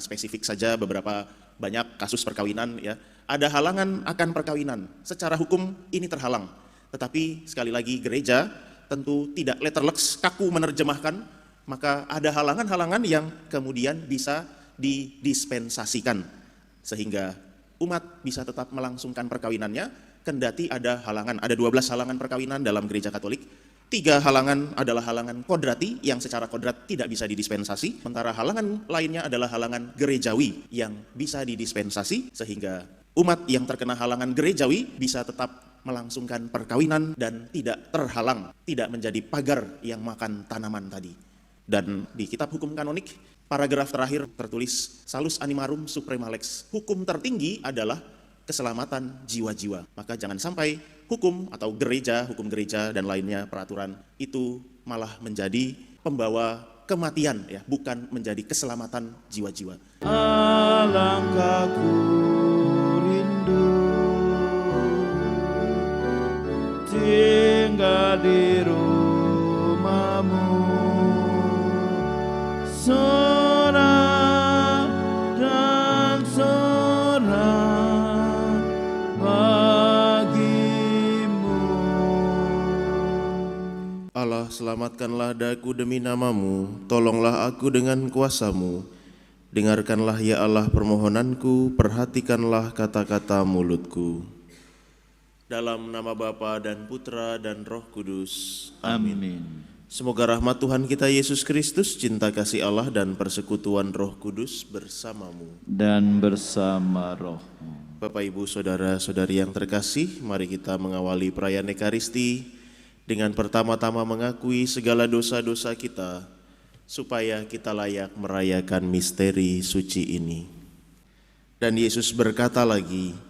spesifik saja beberapa banyak kasus perkawinan ya. Ada halangan akan perkawinan. Secara hukum ini terhalang. Tetapi sekali lagi gereja tentu tidak letterleks kaku menerjemahkan, maka ada halangan-halangan yang kemudian bisa didispensasikan sehingga umat bisa tetap melangsungkan perkawinannya kendati ada halangan. Ada 12 halangan perkawinan dalam gereja Katolik. 3 halangan adalah halangan kodrati yang secara kodrat tidak bisa didispensasi, sementara halangan lainnya adalah halangan gerejawi yang bisa didispensasi sehingga umat yang terkena halangan gerejawi bisa tetap melangsungkan perkawinan dan tidak terhalang, tidak menjadi pagar yang makan tanaman tadi. Dan di kitab hukum kanonik, paragraf terakhir tertulis salus animarum suprema lex. Hukum tertinggi adalah keselamatan jiwa-jiwa. Maka jangan sampai hukum atau hukum gereja dan lainnya peraturan itu malah menjadi pembawa kematian ya, bukan menjadi keselamatan jiwa-jiwa. Alangkah ku rindu tinggal di rumahmu, sorak dan sorak bagimu. Allah, selamatkanlah daku demi namamu, tolonglah aku dengan kuasamu. Dengarkanlah ya Allah permohonanku, perhatikanlah kata-kata mulutku. Dalam nama Bapa dan Putra dan Roh Kudus. Amin. Semoga rahmat Tuhan kita Yesus Kristus, cinta kasih Allah dan persekutuan Roh Kudus bersamamu. Dan bersama rohmu. Bapak, Ibu, Saudara-saudari yang terkasih, mari kita mengawali perayaan Ekaristi dengan pertama-tama mengakui segala dosa-dosa kita, supaya kita layak merayakan misteri suci ini. Dan Yesus berkata lagi,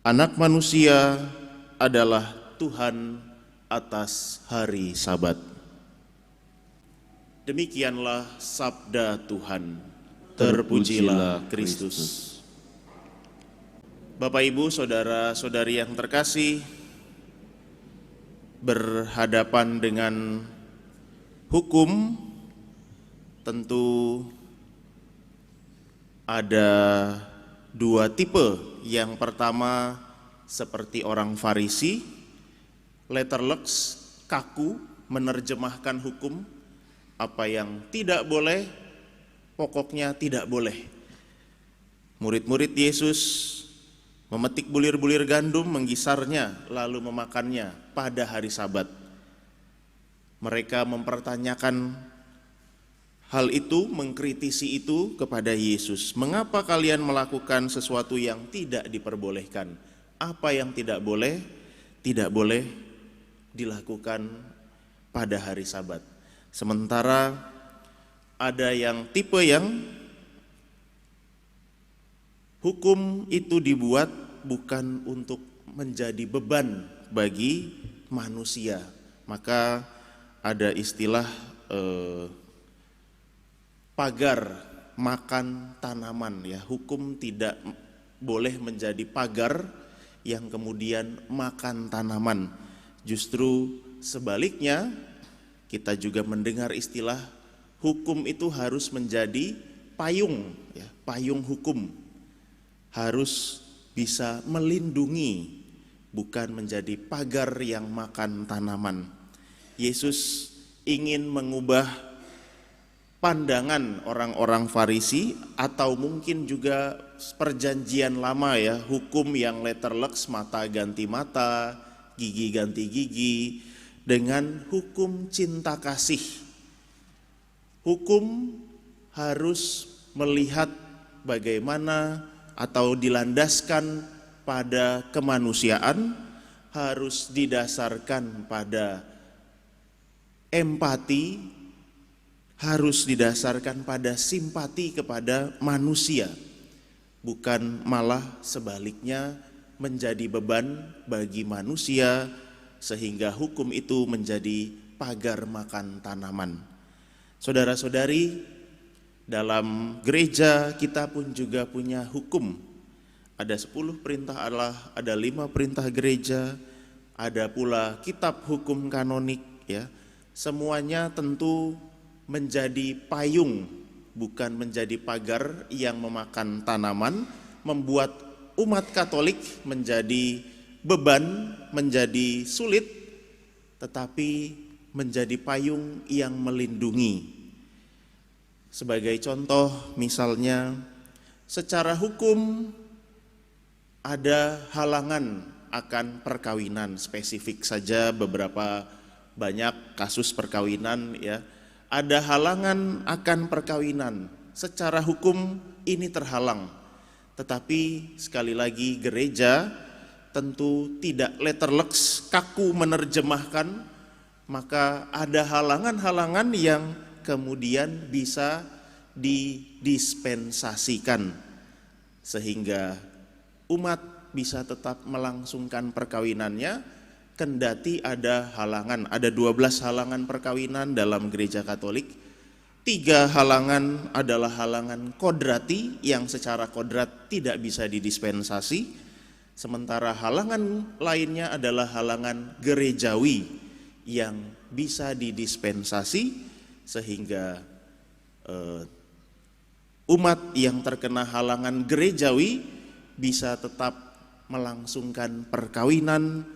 Anak manusia adalah Tuhan atas hari Sabat. Demikianlah sabda Tuhan. Terpujilah Kristus. Bapak, Ibu, Saudara-saudari yang terkasih, berhadapan dengan hukum tentu ada 2 tipe. Yang pertama seperti orang Farisi, letterleks, kaku menerjemahkan hukum, apa yang tidak boleh, pokoknya tidak boleh. Murid-murid Yesus memetik bulir-bulir gandum, menggisarnya, lalu memakannya pada hari Sabat. Mereka mempertanyakan hal itu, mengkritisi itu kepada Yesus. Mengapa kalian melakukan sesuatu yang tidak diperbolehkan? Apa yang tidak boleh dilakukan pada hari Sabat. Sementara ada yang tipe yang hukum itu dibuat bukan untuk menjadi beban bagi manusia. Maka ada istilah pagar makan tanaman ya. Hukum tidak boleh menjadi pagar yang kemudian makan tanaman. Justru sebaliknya, kita juga mendengar istilah hukum itu harus menjadi payung ya, payung hukum. Harus bisa melindungi, bukan menjadi pagar yang makan tanaman. Yesus ingin mengubah pandangan orang-orang Farisi atau mungkin juga perjanjian lama ya, hukum yang letterleks, mata ganti mata, gigi ganti gigi, dengan hukum cinta kasih. Hukum harus melihat bagaimana atau dilandaskan pada kemanusiaan, harus didasarkan pada empati, harus didasarkan pada simpati kepada manusia, bukan malah sebaliknya menjadi beban bagi manusia sehingga hukum itu menjadi pagar makan tanaman. Saudara-saudari, dalam gereja kita pun juga punya hukum. Ada 10 perintah Allah, ada 5 perintah gereja, ada pula kitab hukum kanonik ya. Semuanya tentu menjadi payung bukan menjadi pagar yang memakan tanaman, membuat umat Katolik menjadi beban, menjadi sulit, tetapi menjadi payung yang melindungi. Sebagai contoh, misalnya secara hukum ada halangan akan perkawinan, spesifik saja beberapa banyak kasus perkawinan ya. Ada halangan akan perkawinan, secara hukum ini terhalang. Tetapi sekali lagi gereja tentu tidak letterleks, kaku menerjemahkan, maka ada halangan-halangan yang kemudian bisa didispensasikan sehingga umat bisa tetap melangsungkan perkawinannya kendati ada halangan. Ada 12 halangan perkawinan dalam gereja Katolik. 3 halangan adalah halangan kodrati yang secara kodrat tidak bisa didispensasi, sementara halangan lainnya adalah halangan gerejawi yang bisa didispensasi sehingga umat yang terkena halangan gerejawi bisa tetap melangsungkan perkawinan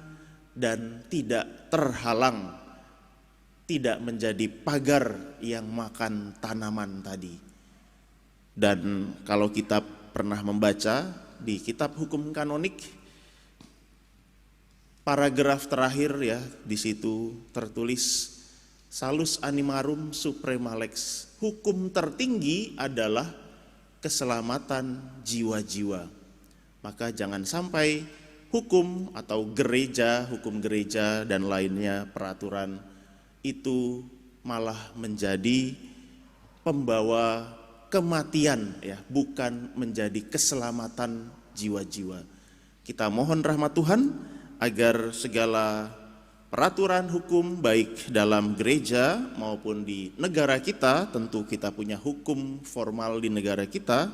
dan tidak terhalang, tidak menjadi pagar yang makan tanaman tadi. Dan kalau kita pernah membaca di kitab hukum kanonik, paragraf terakhir ya, di situ tertulis salus animarum suprema lex. Hukum tertinggi adalah keselamatan jiwa-jiwa. Maka jangan sampai hukum atau gereja, hukum gereja dan lainnya, peraturan itu malah menjadi pembawa kematian ya, bukan menjadi keselamatan jiwa-jiwa. Kita mohon rahmat Tuhan agar segala peraturan hukum baik dalam gereja maupun di negara kita, tentu kita punya hukum formal di negara kita,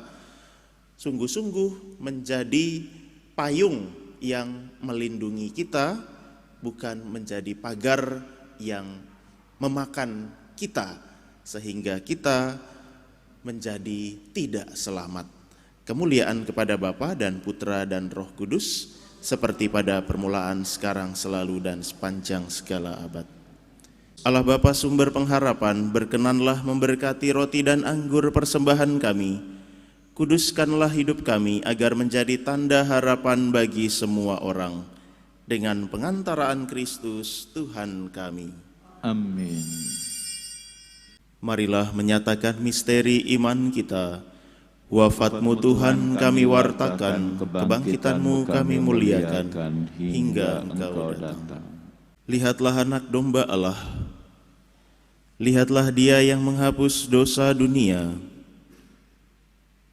sungguh-sungguh menjadi payung yang melindungi kita, bukan menjadi pagar yang memakan kita sehingga kita menjadi tidak selamat. Kemuliaan kepada Bapa dan Putra dan Roh Kudus, seperti pada permulaan, sekarang, selalu, dan sepanjang segala abad. Allah Bapa sumber pengharapan, berkenanlah memberkati roti dan anggur persembahan kami. Kuduskanlah hidup kami agar menjadi tanda harapan bagi semua orang. Dengan pengantaraan Kristus Tuhan kami. Amin. Marilah menyatakan misteri iman kita. Wafatmu Tuhan kami wartakan, kebangkitanmu kami muliakan, hingga Engkau datang. Lihatlah anak domba Allah, lihatlah Dia yang menghapus dosa dunia.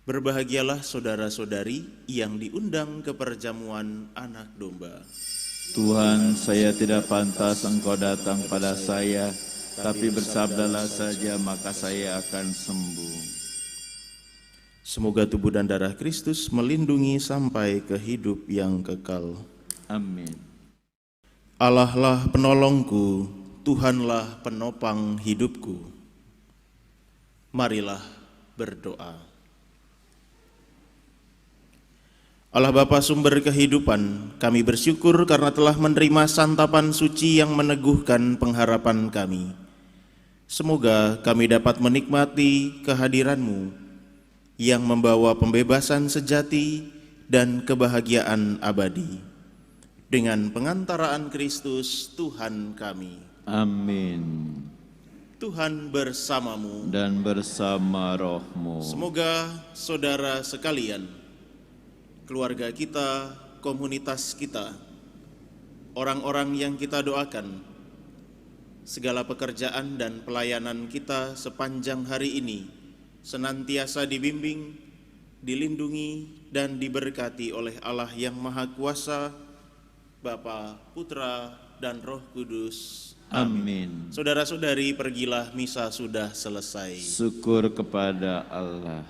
Berbahagialah saudara-saudari yang diundang ke perjamuan anak domba. Tuhan, saya tidak pantas Engkau datang pada saya, tapi bersabdalah saja maka saya akan sembuh. Semoga tubuh dan darah Kristus melindungi sampai ke hidup yang kekal. Amin. Allah-lah penolongku, Tuhanlah penopang hidupku. Marilah berdoa. Allah Bapa sumber kehidupan, kami bersyukur karena telah menerima santapan suci yang meneguhkan pengharapan kami. Semoga kami dapat menikmati kehadiran-Mu yang membawa pembebasan sejati dan kebahagiaan abadi. Dengan pengantaraan Kristus Tuhan kami. Amin. Tuhan bersamamu. Dan bersama rohmu. Semoga saudara sekalian, keluarga kita, komunitas kita, orang-orang yang kita doakan, segala pekerjaan dan pelayanan kita sepanjang hari ini senantiasa dibimbing, dilindungi, dan diberkati oleh Allah yang Maha Kuasa, Bapa, Putra, dan Roh Kudus. Amin. Saudara-saudari, pergilah, misa sudah selesai. Syukur kepada Allah.